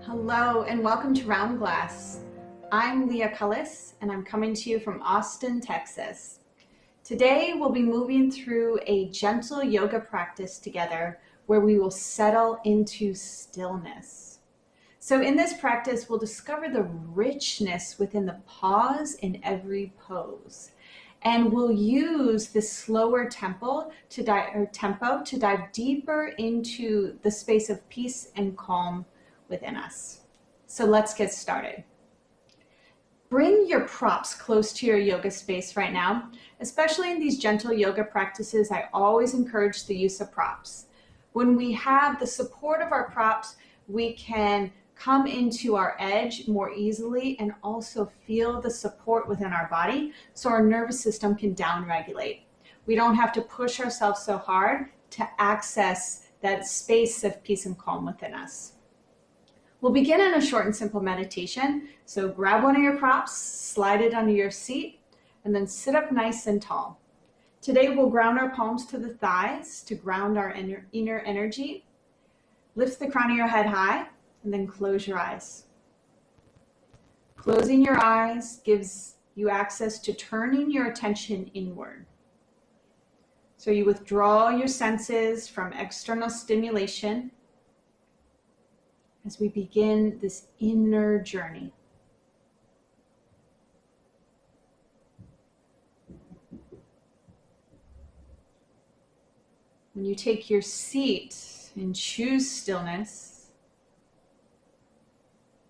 Hello and welcome to Round Glass. I'm Leah Cullis and I'm coming to you from Austin, Texas. Today we'll be moving through a gentle yoga practice together where we will settle into stillness. So in this practice, we'll discover the richness within the pause in every pose. And we'll use this slower tempo to dive deeper into the space of peace and calm within us. So let's get started. Bring your props close to your yoga space right now. Especially in these gentle yoga practices, I always encourage the use of props. When we have the support of our props, we can come into our edge more easily and also feel the support within our body so our nervous system can downregulate. We don't have to push ourselves so hard to access that space of peace and calm within us. We'll begin in a short and simple meditation. So grab one of your props, slide it under your seat, and then sit up nice and tall. Today we'll ground our palms to the thighs to ground our inner energy. Lift the crown of your head high and then close your eyes. Closing your eyes gives you access to turning your attention inward. So you withdraw your senses from external stimulation as we begin this inner journey. When you take your seat and choose stillness,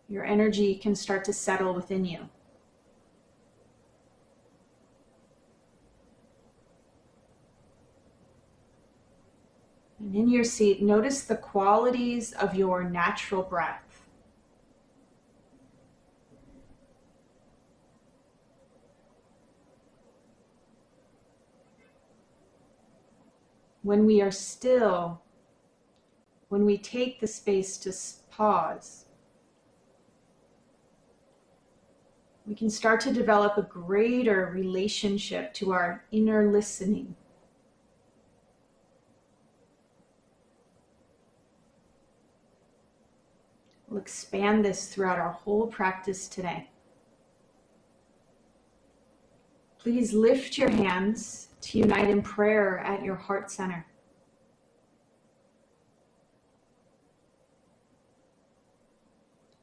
your energy can start to settle within you. And in your seat, notice the qualities of your natural breath. When we are still, when we take the space to pause, we can start to develop a greater relationship to our inner listening. We'll expand this throughout our whole practice today. Please lift your hands to unite in prayer at your heart center.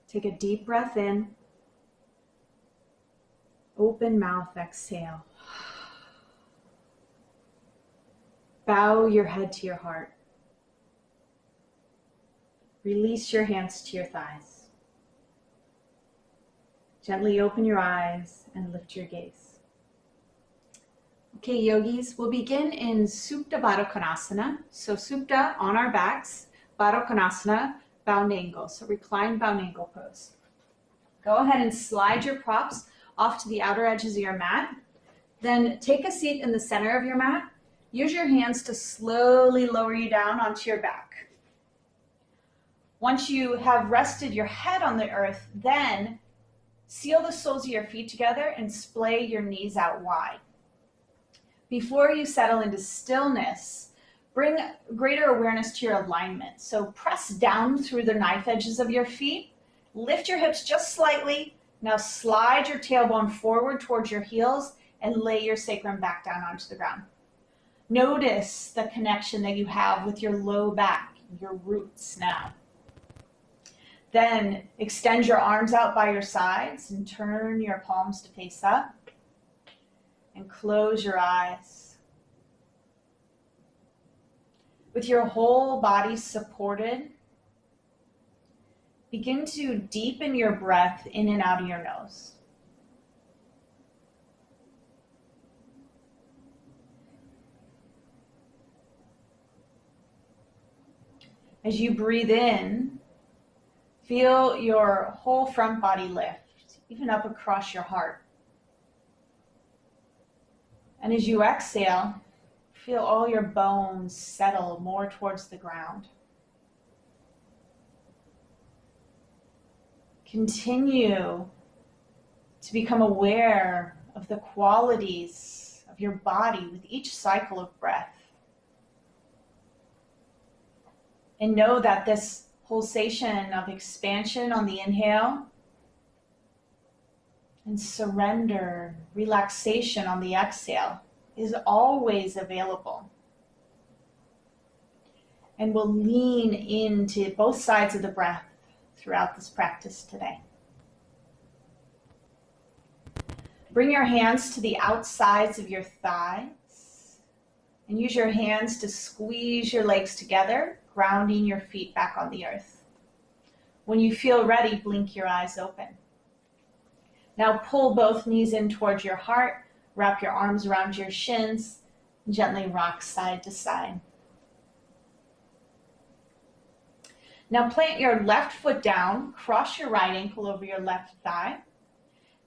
Take a deep breath in. Open mouth, exhale. Bow your head to your heart. Release your hands to your thighs. Gently open your eyes and lift your gaze. Okay, yogis, we'll begin in Supta Baddha Konasana. So Supta on our backs, Baddha Konasana, bound angle. So reclined bound angle pose. Go ahead and slide your props off to the outer edges of your mat. Then take a seat in the center of your mat. Use your hands to slowly lower you down onto your back. Once you have rested your head on the earth, then seal the soles of your feet together and splay your knees out wide. Before you settle into stillness, bring greater awareness to your alignment. So press down through the knife edges of your feet. Lift your hips just slightly. Now slide your tailbone forward towards your heels and lay your sacrum back down onto the ground. Notice the connection that you have with your low back, your roots now. Then extend your arms out by your sides and turn your palms to face up and close your eyes. With your whole body supported, begin to deepen your breath in and out of your nose. As you breathe in, feel your whole front body lift, even up across your heart. And as you exhale, feel all your bones settle more towards the ground. Continue to become aware of the qualities of your body with each cycle of breath. And know that this Pulsation of expansion on the inhale and surrender, relaxation on the exhale is always available. And we'll lean into both sides of the breath throughout this practice today. Bring your hands to the outsides of your thighs and use your hands to squeeze your legs together, grounding your feet back on the earth. When you feel ready, blink your eyes open. Now pull both knees in towards your heart, wrap your arms around your shins, and gently rock side to side. Now plant your left foot down, cross your right ankle over your left thigh.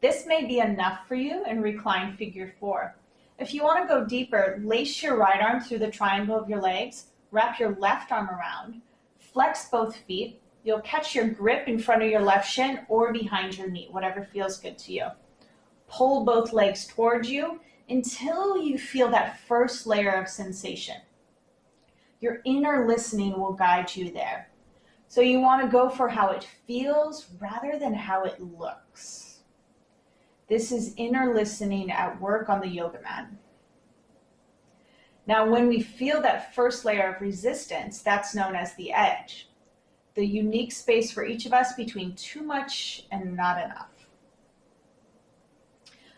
This may be enough for you in reclined figure 4. If you want to go deeper, lace your right arm through the triangle of your legs, wrap your left arm around, flex both feet. You'll catch your grip in front of your left shin or behind your knee, whatever feels good to you. Pull both legs towards you until you feel that first layer of sensation. Your inner listening will guide you there. So you want to go for how it feels rather than how it looks. This is inner listening at work on the yoga mat. Now, when we feel that first layer of resistance, that's known as the edge, the unique space for each of us between too much and not enough.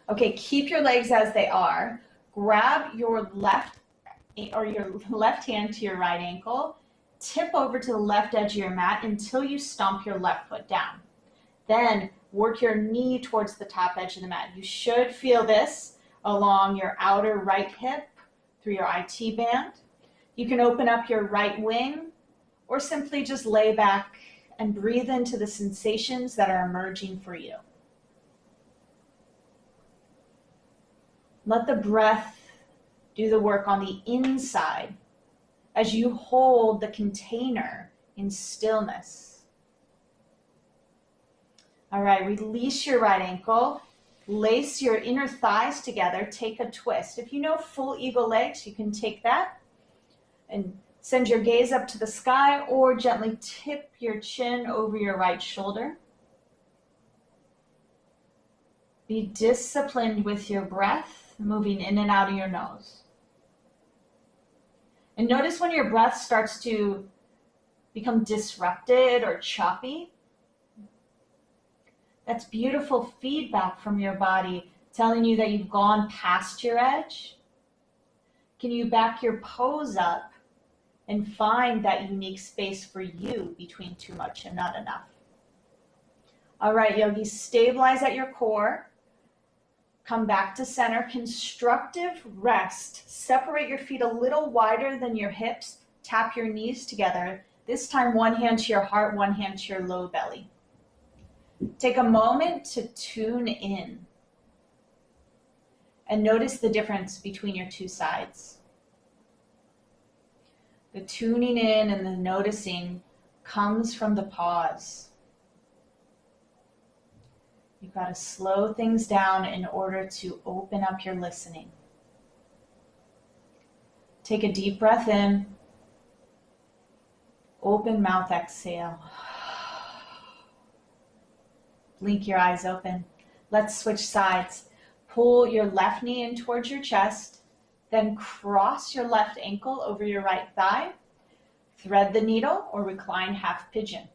Okay, keep your legs as they are. Grab your left hand to your right ankle. Tip over to the left edge of your mat until you stomp your left foot down. Then work your knee towards the top edge of the mat. You should feel this along your outer right hip through your IT band. You can open up your right wing or simply just lay back and breathe into the sensations that are emerging for you. Let the breath do the work on the inside as you hold the container in stillness. All right, release your right ankle, lace your inner thighs together, take a twist. If you know full eagle legs, you can take that and send your gaze up to the sky or gently tip your chin over your right shoulder. Be disciplined with your breath, moving in and out of your nose. And notice when your breath starts to become disrupted or choppy. That's beautiful feedback from your body telling you that you've gone past your edge. Can you back your pose up and find that unique space for you between too much and not enough? All right, yogis, stabilize at your core. Come back to center, constructive rest. Separate your feet a little wider than your hips. Tap your knees together. This time, one hand to your heart, one hand to your low belly. Take a moment to tune in and notice the difference between your two sides. The tuning in and the noticing comes from the pause. You've got to slow things down in order to open up your listening. Take a deep breath in. Open mouth exhale. Blink your eyes open. Let's switch sides. Pull your left knee in towards your chest, then cross your left ankle over your right thigh. Thread the needle or recline half pigeon.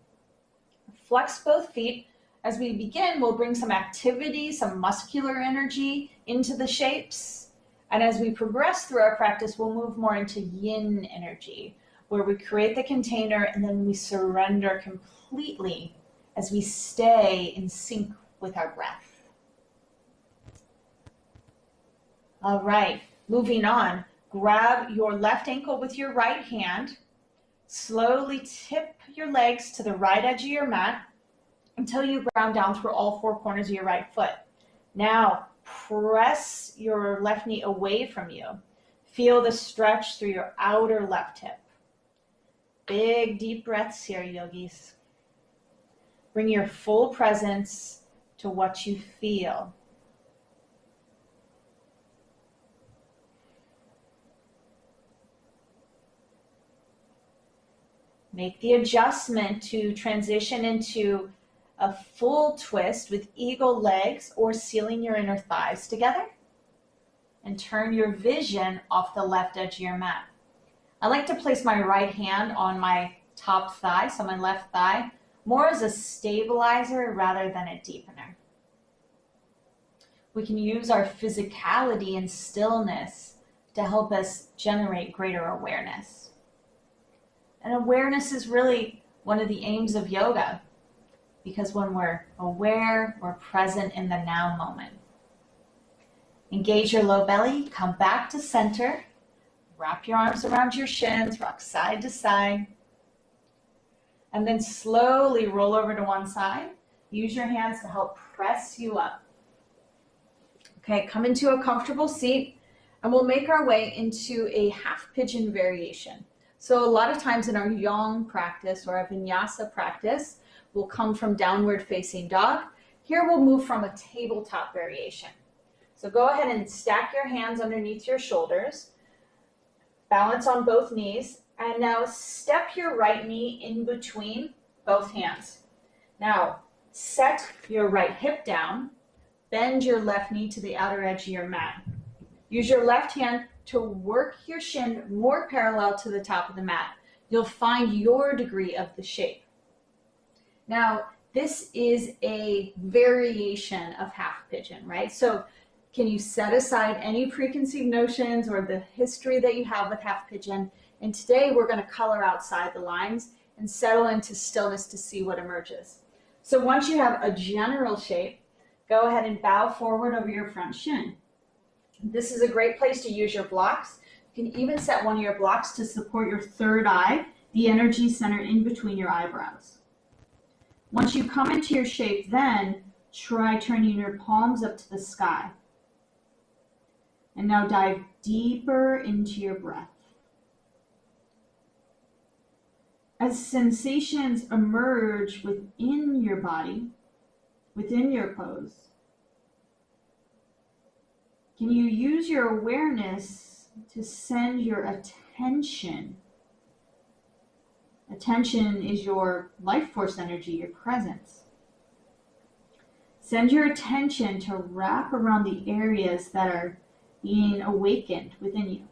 Flex both feet. As we begin, we'll bring some activity, some muscular energy into the shapes. And as we progress through our practice, we'll move more into yin energy, where we create the container and then we surrender completely as we stay in sync with our breath. All right, moving on. Grab your left ankle with your right hand. Slowly tip your legs to the right edge of your mat until you ground down through all four corners of your right foot. Now, press your left knee away from you. Feel the stretch through your outer left hip. Big, deep breaths here, yogis. Bring your full presence to what you feel. Make the adjustment to transition into a full twist with eagle legs or sealing your inner thighs together. And turn your vision off the left edge of your mat. I like to place my right hand on my top thigh, so my left thigh, more as a stabilizer rather than a deepener. We can use our physicality and stillness to help us generate greater awareness. And awareness is really one of the aims of yoga, because when we're aware, we're present in the now moment. Engage your low belly, come back to center, wrap your arms around your shins, rock side to side, and then slowly roll over to one side. Use your hands to help press you up. Okay, come into a comfortable seat, and we'll make our way into a half pigeon variation. So a lot of times in our yang practice or our vinyasa practice, we'll come from downward facing dog. Here we'll move from a tabletop variation. So go ahead and stack your hands underneath your shoulders, balance on both knees, and now step your right knee in between both hands. Now set your right hip down, bend your left knee to the outer edge of your mat. Use your left hand to work your shin more parallel to the top of the mat. You'll find your degree of the shape. Now, this is a variation of half pigeon, right? So can you set aside any preconceived notions or the history that you have with half pigeon? And today we're going to color outside the lines and settle into stillness to see what emerges. So once you have a general shape, go ahead and bow forward over your front shin. This is a great place to use your blocks. You can even set one of your blocks to support your third eye, the energy center in between your eyebrows. Once you come into your shape, then try turning your palms up to the sky. And now dive deeper into your breath. As sensations emerge within your body, within your pose, can you use your awareness to send your attention? Attention is your life force energy, your presence. Send your attention to wrap around the areas that are being awakened within you.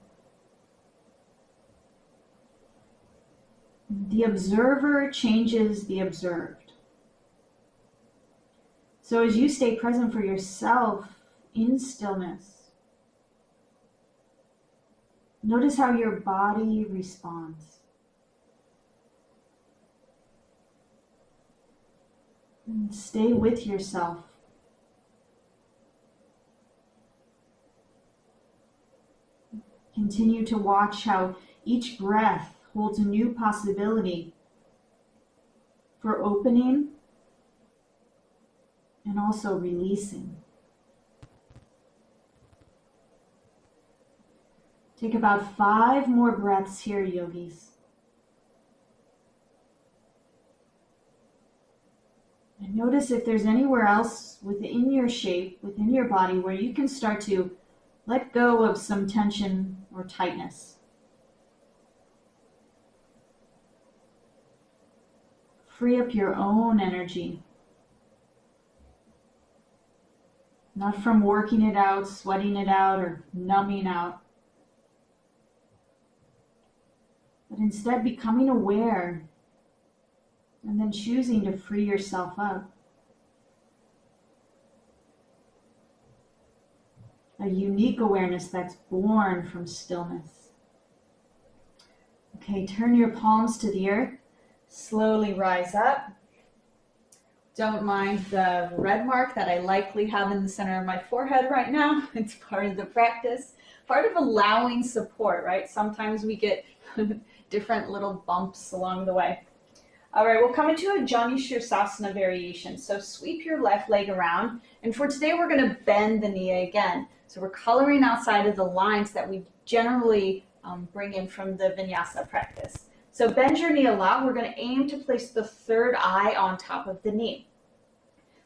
The observer changes the observed. So as you stay present for yourself in stillness, notice how your body responds. And stay with yourself. Continue to watch how each breath holds a new possibility for opening and also releasing. Take about 5 more breaths here, yogis. And notice if there's anywhere else within your shape, within your body, where you can start to let go of some tension or tightness. Free up your own energy. Not from working it out, sweating it out, or numbing out. But instead becoming aware and then choosing to free yourself up. A unique awareness that's born from stillness. Okay, turn your palms to the earth. Slowly rise up. Don't mind the red mark that I likely have in the center of my forehead right now. It's part of the practice, part of allowing support, right? Sometimes we get different little bumps along the way. All right, we'll come into a Jani Shirsasana variation. So sweep your left leg around. And for today, we're going to bend the knee again. So we're coloring outside of the lines that we generally bring in from the vinyasa practice. So bend your knee a lot. We're going to aim to place the third eye on top of the knee.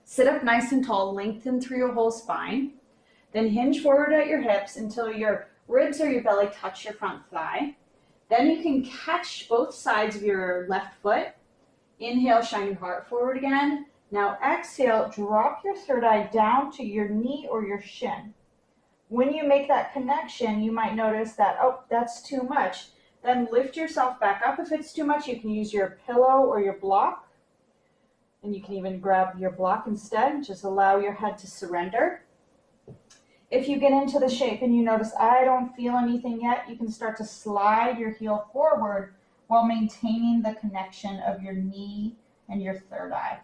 Sit up nice and tall, lengthen through your whole spine. Then hinge forward at your hips until your ribs or your belly touch your front thigh. Then you can catch both sides of your left foot. Inhale, shine your heart forward again. Now exhale, drop your third eye down to your knee or your shin. When you make that connection, you might notice that, oh, that's too much. Then lift yourself back up. If it's too much, you can use your pillow or your block. And you can even grab your block instead. Just allow your head to surrender. If you get into the shape and you notice, I don't feel anything yet, you can start to slide your heel forward while maintaining the connection of your knee and your third eye.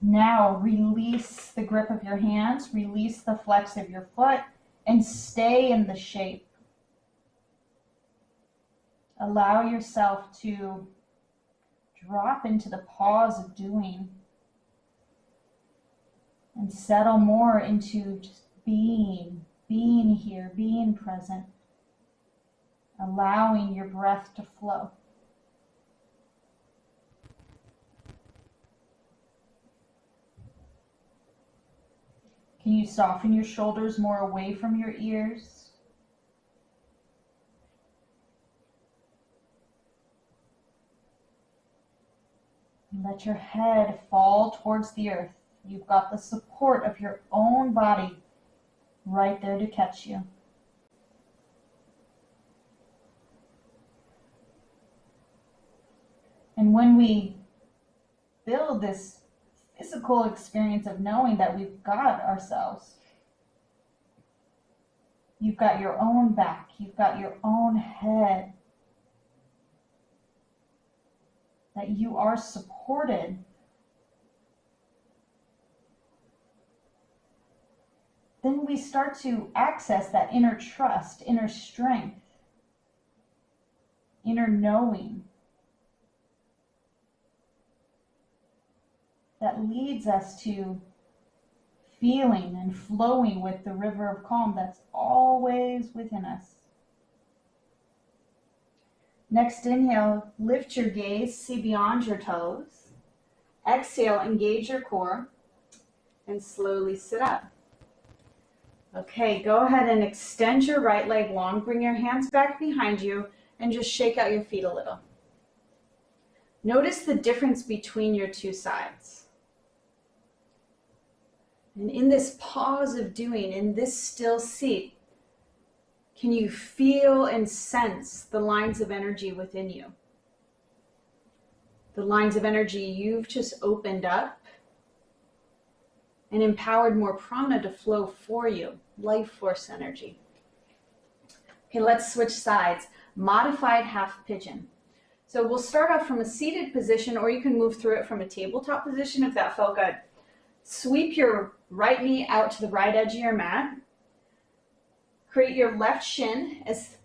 Now release the grip of your hands, release the flex of your foot, and stay in the shape. Allow yourself to drop into the pause of doing and settle more into just being here, being present, allowing your breath to flow. Can you soften your shoulders more away from your ears? And let your head fall towards the earth. You've got the support of your own body right there to catch you. And when we build this physical experience of knowing that we've got ourselves, you've got your own back, you've got your own head, that you are supported, then we start to access that inner trust, inner strength, inner knowing that leads us to feeling and flowing with the river of calm that's always within us. Next inhale, lift your gaze, see beyond your toes. Exhale, engage your core, and slowly sit up. Okay, go ahead and extend your right leg long. Bring your hands back behind you and just shake out your feet a little. Notice the difference between your two sides. And in this pause of doing, in this still seat, can you feel and sense the lines of energy within you? The lines of energy you've just opened up and empowered more prana to flow for you, life force energy. Okay, let's switch sides. Modified half pigeon. So we'll start off from a seated position, or you can move through it from a tabletop position if that felt good. Sweep your right knee out to the right edge of your mat. Create your left shin as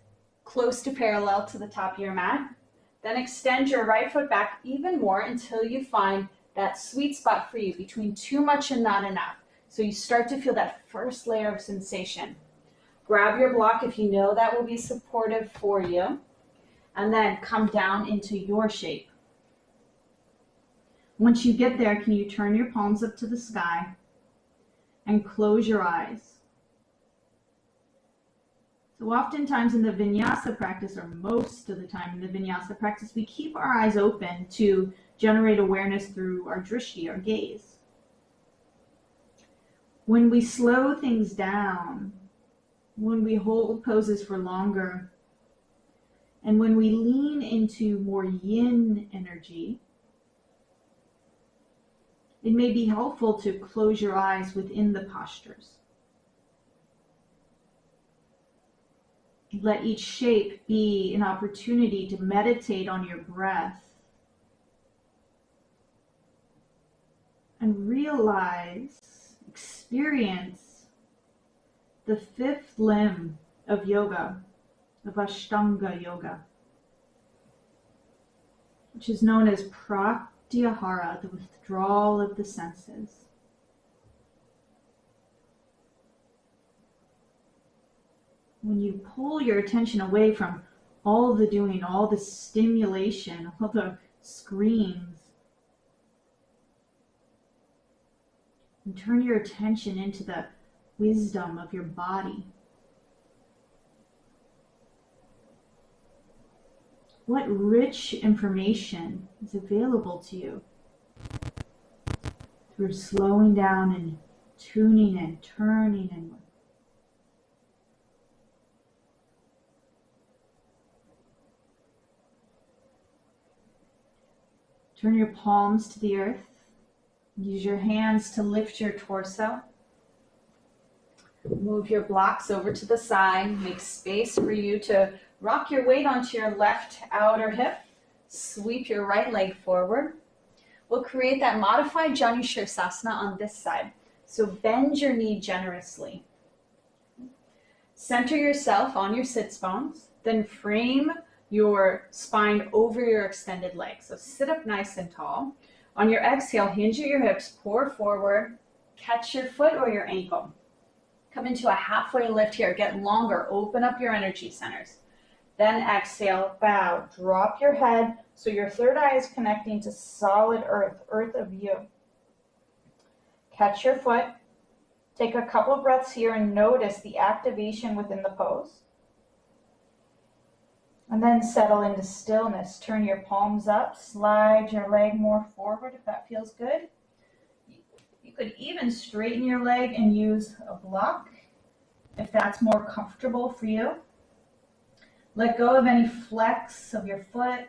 close to parallel to the top of your mat. Then extend your right foot back even more until you find that sweet spot for you between too much and not enough. So you start to feel that first layer of sensation. Grab your block if you know that will be supportive for you, and then come down into your shape. Once you get there, can you turn your palms up to the sky and close your eyes? So oftentimes in the vinyasa practice, or most of the time in the vinyasa practice, we keep our eyes open to generate awareness through our drishti, our gaze. When we slow things down, when we hold poses for longer, and when we lean into more yin energy, it may be helpful to close your eyes within the postures. Let each shape be an opportunity to meditate on your breath and realize, experience the fifth limb of yoga, of Ashtanga yoga, which is known as pratyahara, the withdrawal of the senses. When you pull your attention away from all the doing, all the stimulation, all the screens, and turn your attention into the wisdom of your body, What rich information is available to you through slowing down and tuning and turning inward. Turn your palms to the earth. Use your hands to lift your torso. Move your blocks over to the side. Make space for you to rock your weight onto your left outer hip. Sweep your right leg forward. We'll create that modified Janu Shirsasana on this side. So bend your knee generously. Center yourself on your sits bones. Then frame your spine over your extended legs. So sit up nice and tall. On your exhale, hinge at your hips, pour forward, catch your foot or your ankle. Come into a halfway lift here. Get longer. Open up your energy centers. Then exhale, bow, drop your head so your third eye is connecting to solid earth, earth of you. Catch your foot. Take a couple of breaths here and notice the activation within the pose. And then settle into stillness. Turn your palms up, slide your leg more forward if that feels good. You could even straighten your leg and use a block if that's more comfortable for you. Let go of any flex of your foot,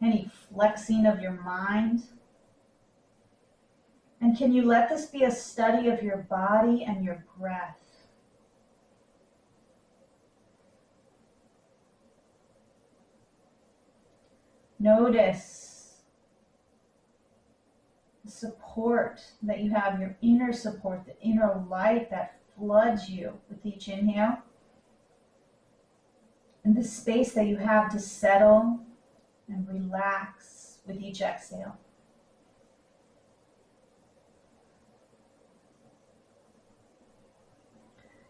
any flexing of your mind. And can you let this be a study of your body and your breath? Notice the support that you have, your inner support, the inner light that floods you with each inhale. And the space that you have to settle and relax with each exhale.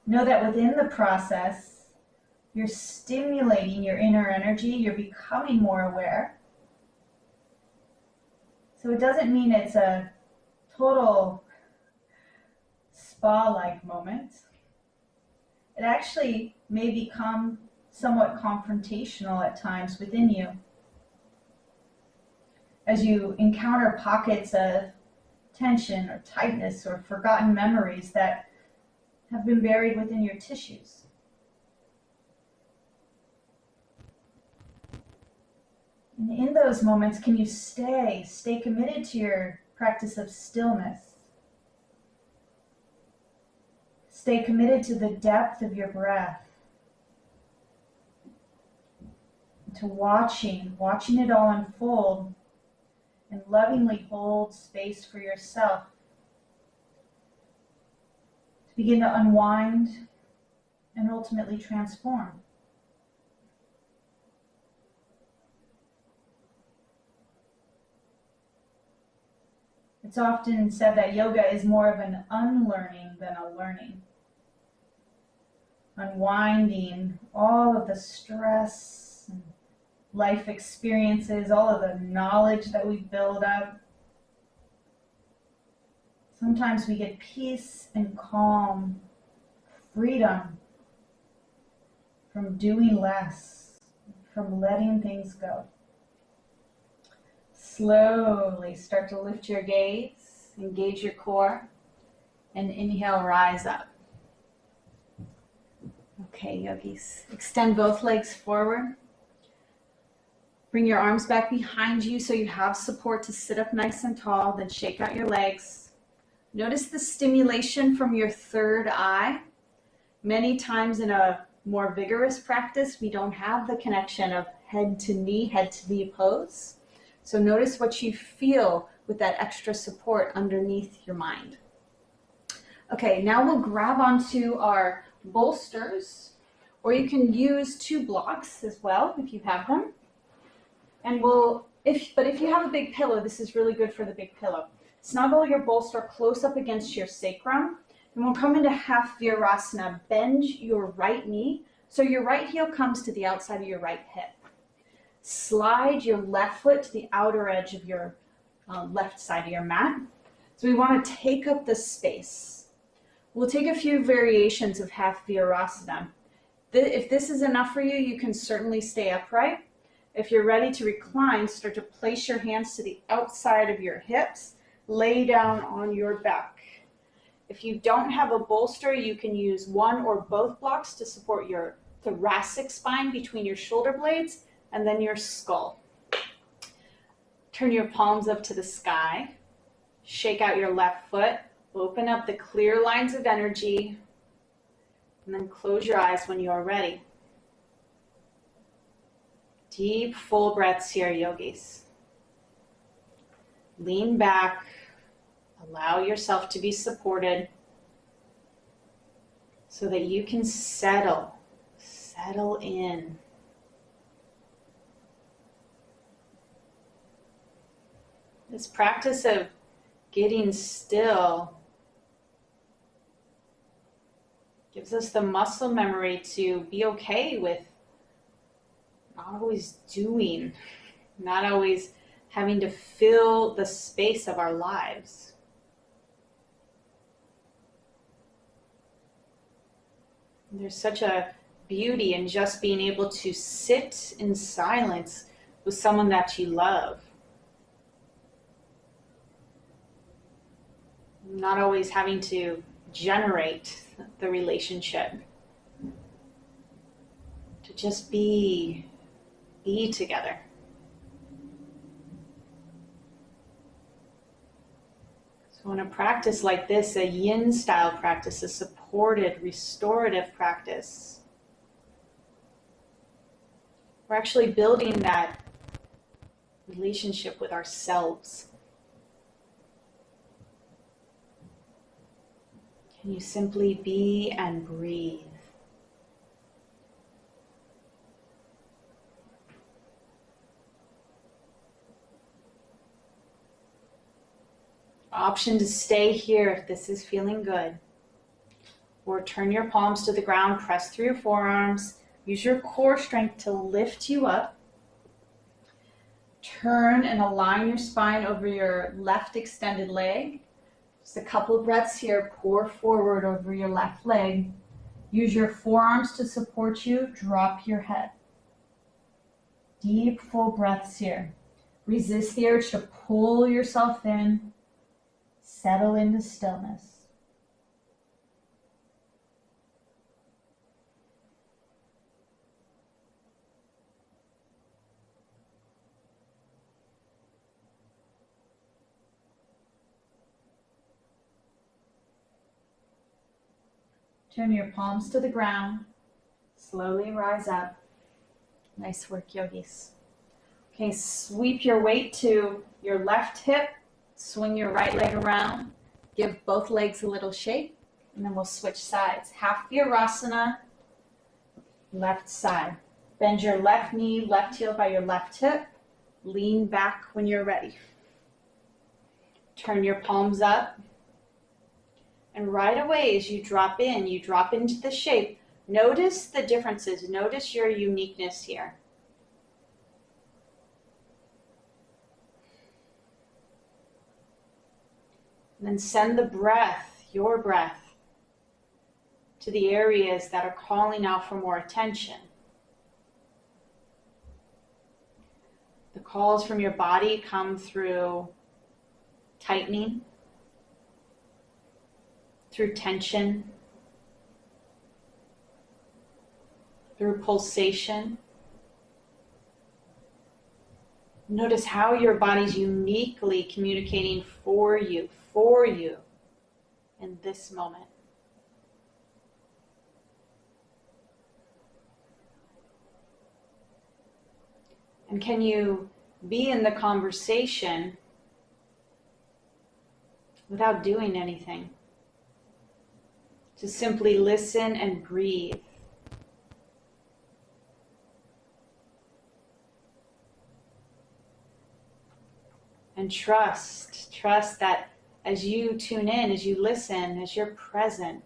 Know that within the process, you're stimulating your inner energy, you're becoming more aware. So it doesn't mean it's a total spa-like moment. It actually may become somewhat confrontational at times within you as you encounter pockets of tension or tightness or forgotten memories that have been buried within your tissues. And in those moments, can you stay committed to your practice of stillness? Stay committed to the depth of your breath, to watching it all unfold, and lovingly hold space for yourself to begin to unwind and ultimately transform. It's often said that yoga is more of an unlearning than a learning. Unwinding all of the stress and life experiences, all of the knowledge that we build up. Sometimes we get peace and calm, freedom from doing less, from letting things go. Slowly start to lift your gaze, engage your core, and inhale, rise up. Okay, yogis, extend both legs forward. Bring your arms back behind you so you have support to sit up nice and tall, then shake out your legs. Notice the stimulation from your third eye. Many times in a more vigorous practice, we don't have the connection of head to knee pose. So notice what you feel with that extra support underneath your mind. Okay, now we'll grab onto our bolsters, or you can use 2 blocks as well if you have them. And if you have a big pillow, this is really good for the big pillow. Snuggle your bolster close up against your sacrum, and we'll come into half virasana. Bend your right knee so your right heel comes to the outside of your right hip. Slide your left foot to the outer edge of your left side of your mat. So we want to take up the space. We'll take a few variations of half virasana. If this is enough for you, you can certainly stay upright. If you're ready to recline, start to place your hands to the outside of your hips. Lay down on your back. If you don't have a bolster, you can use one or both blocks to support your thoracic spine between your shoulder blades and then your skull. Turn your palms up to the sky. Shake out your left foot. Open up the clear lines of energy. And then close your eyes when you are ready. Deep, full breaths here, yogis. Lean back. Allow yourself to be supported so that you can settle in. This practice of getting still gives us the muscle memory to be okay with not always doing, not always having to fill the space of our lives. There's such a beauty in just being able to sit in silence with someone that you love. Not always having to generate the relationship. To just be together. So in a practice like this, a yin style practice, a supported, restorative practice, we're actually building that relationship with ourselves. Can you simply be and breathe? Option to stay here if this is feeling good. Or turn your palms to the ground, press through your forearms. Use your core strength to lift you up. Turn and align your spine over your left extended leg. Just a couple breaths here. Pour forward over your left leg. Use your forearms to support you. Drop your head. Deep, full breaths here. Resist the urge to pull yourself in. Settle into stillness. Turn your palms to the ground. Slowly rise up. Nice work, yogis. Okay, sweep your weight to your left hip. Swing your right leg around. Give both legs a little shake. And then we'll switch sides. Half Virasana, left side. Bend your left knee, left heel by your left hip. Lean back when you're ready. Turn your palms up. And right away as you drop into the shape. Notice the differences. Notice your uniqueness here. And then send the breath, your breath, to the areas that are calling out for more attention. The calls from your body come through tightening, through tension, through pulsation. Notice how your body's uniquely communicating for you in this moment. And can you be in the conversation without doing anything? To simply listen and breathe. And trust that as you tune in, as you listen, as you're present,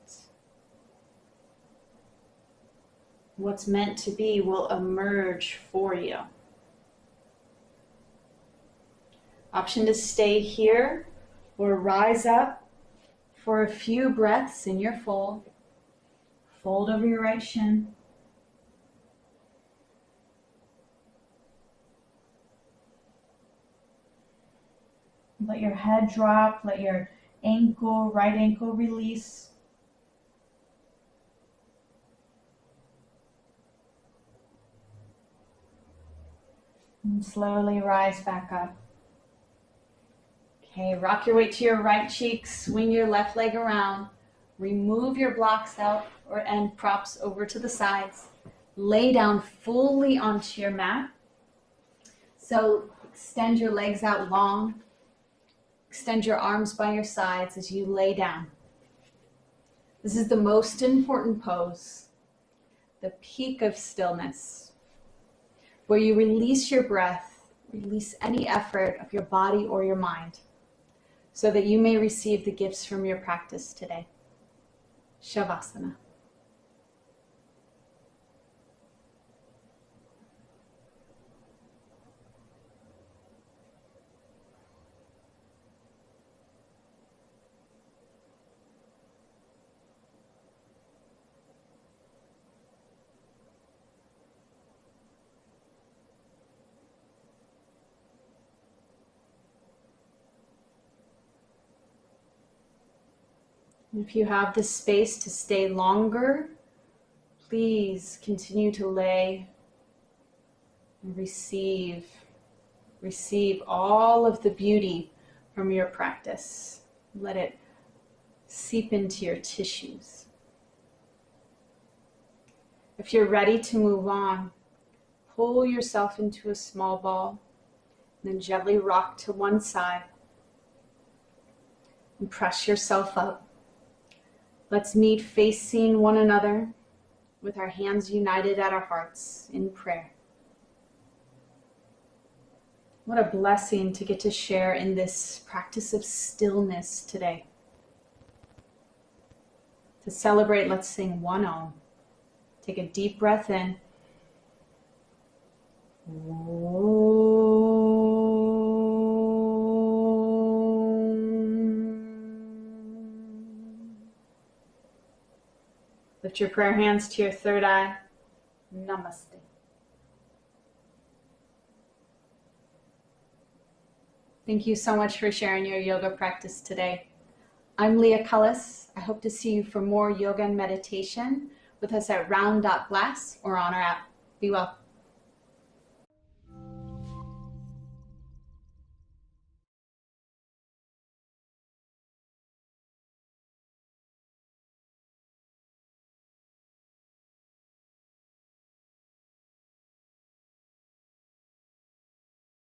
what's meant to be will emerge for you. Option to stay here or rise up for a few breaths in your fold. Fold over your right shin. Let your head drop, let your right ankle release. And slowly rise back up. Okay, rock your weight to your right cheek, swing your left leg around, remove your blocks out and props over to the sides. Lay down fully onto your mat. So extend your legs out long. Extend your arms by your sides as you lay down. This is the most important pose, the peak of stillness, where you release your breath, release any effort of your body or your mind, so that you may receive the gifts from your practice today. Shavasana. If you have the space to stay longer, please continue to lay and receive all of the beauty from your practice. Let it seep into your tissues. If you're ready to move on, pull yourself into a small ball, and then gently rock to one side and press yourself up. Let's meet facing one another with our hands united at our hearts in prayer. What a blessing to get to share in this practice of stillness today. To celebrate, let's sing one Om. Take a deep breath in. Lift your prayer hands to your third eye. Namaste. Thank you so much for sharing your yoga practice today. I'm Leah Cullis. I hope to see you for more yoga and meditation with us at round.glass or on our app. Be well.